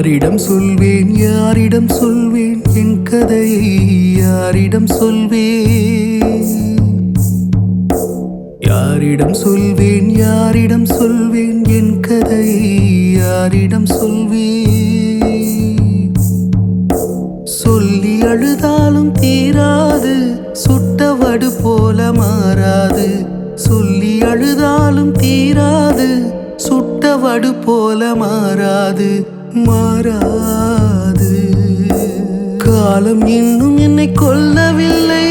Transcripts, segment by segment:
யாரிடம் சொல்வேன் யாரிடம் சொல்வேன் என் கதையை யாரிடம் சொல்வேன் யாரிடம் சொல்வேன் யாரிடம் சொல்வேன் என் கதையை யாரிடம் சொல்வேன் சொல்லி அழுதாலும் தீராது சுட்டவடு போல மாறாது சொல்லி அழுதாலும் தீராது சுட்டவடு போல மாறாது மாறாது காலம் இன்னும் என்னை கொல்லவில்லை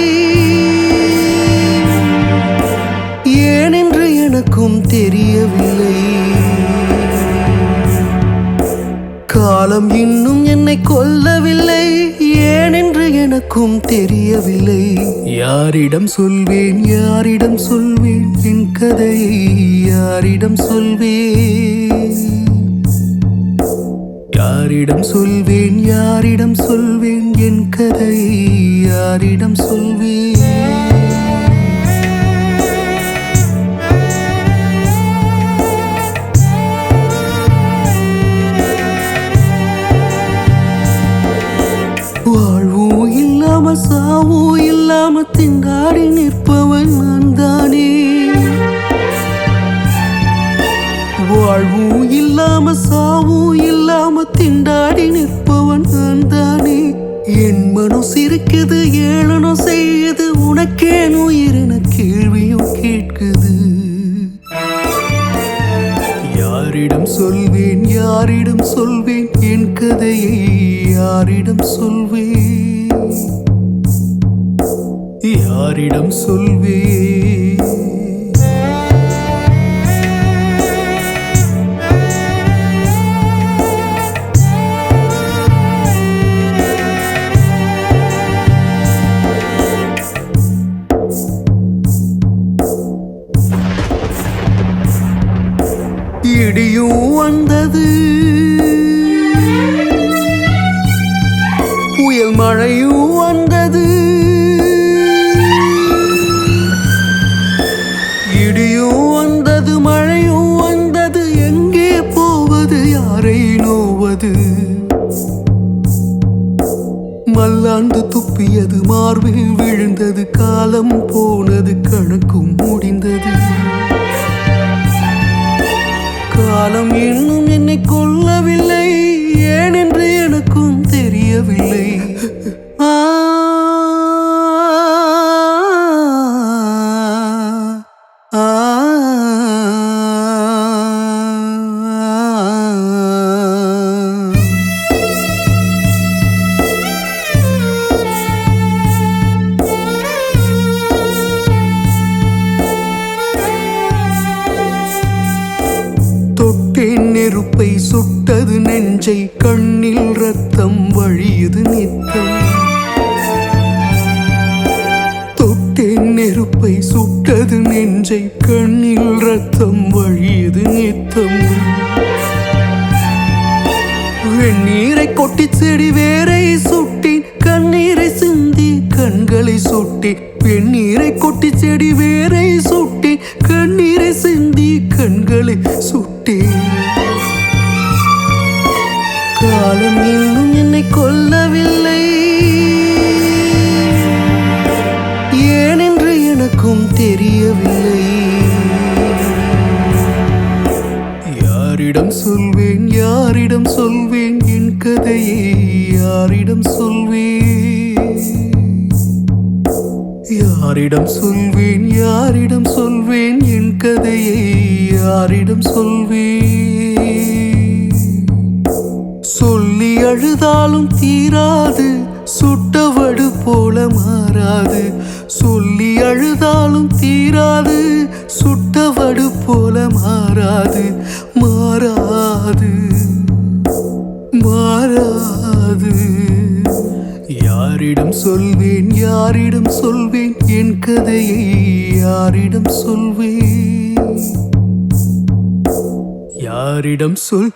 ஏனென்று எனக்கும் தெரியவில்லை காலம் இன்னும் என்னை கொல்லவில்லை ஏனென்று எனக்கும் தெரியவில்லை யாரிடம் சொல்வேன் யாரிடம் சொல்வேன் என் கதையை யாரிடம் சொல்வேன் யாரிடம் சொல்வேன் யாரிடம் சொல்வேன் என் கதையை யாரிடம் சொல்வேன் வாழ்வும் இல்லாம சாவும் இல்லாம திண்டாடி நிற்பவன் நான் தானே வாழ்வும் இல்லாம சாவும் இல்லாம திண்டாடி நிற்பவன் நான் தானே என் மனம் சிரிக்குது ஏளனம் செய்யுது உனக்கேன் உயிரென கேள்வியும் கேட்குது யாரிடம் சொல்வேன் யாரிடம் சொல்வேன் என் கதையை யாரிடம் சொல்வேன் யாரிடம் சொல்வேன் இடியும் வந்தது புயல் மழையும் வந்தது இடியும் வந்தது மழையும் வந்தது எங்கே போவது யாரை நோவது மல்லாந்து துப்பியது மார்பில் விழுந்தது காலம் போனது கணக்கும் முடிந்தது காலம் இன்னும் என்னை கொல்லவில்லை ஏனென்று எனக்கும் தெரியவில்லை நெருப்பை சுட்டது நெஞ்சை கண்ணில் ரத்தம் வழியுது நித்தம் தொட்டேன் நெருப்பை சுட்டது நெஞ்சை கண்ணில் ரத்தம் வழியுது நித்தம் வெந்நீரை கொட்டி செடி வேரை சுட்டி கண்ணீரை சிந்தி கண்களை சுட்டி வெந்நீரை கொட்டி செடி வேரை சுட்டி கண்ணீரை சிந்தி கண்களை சுட்டி காலம் இன்னும் என்னை கொல்லவில்லை ஏனென்று எனக்கும் தெரியவில்லை யாரிடம் சொல்வேன் யாரிடம் சொல்வேன் என் கதையை யாரிடம் சொல்வேன் யாரிடம் சொல்வேன் யாரிடம் சொல்வேன் என் கதையை யாரிடம் சொல்வேன் சொல்லி அழுதாலும் தீராது சுட்டவடு போல மாறாது சொல்லி அழுதாலும் தீராது சுட்டவடு போல மாறாது மாறாது மாறாது யாரிடம் சொல்வேன் யாரிடம் சொல்வேன் என் கதையை யாரிடம் சொல்வேன் யாரிடம் சொல்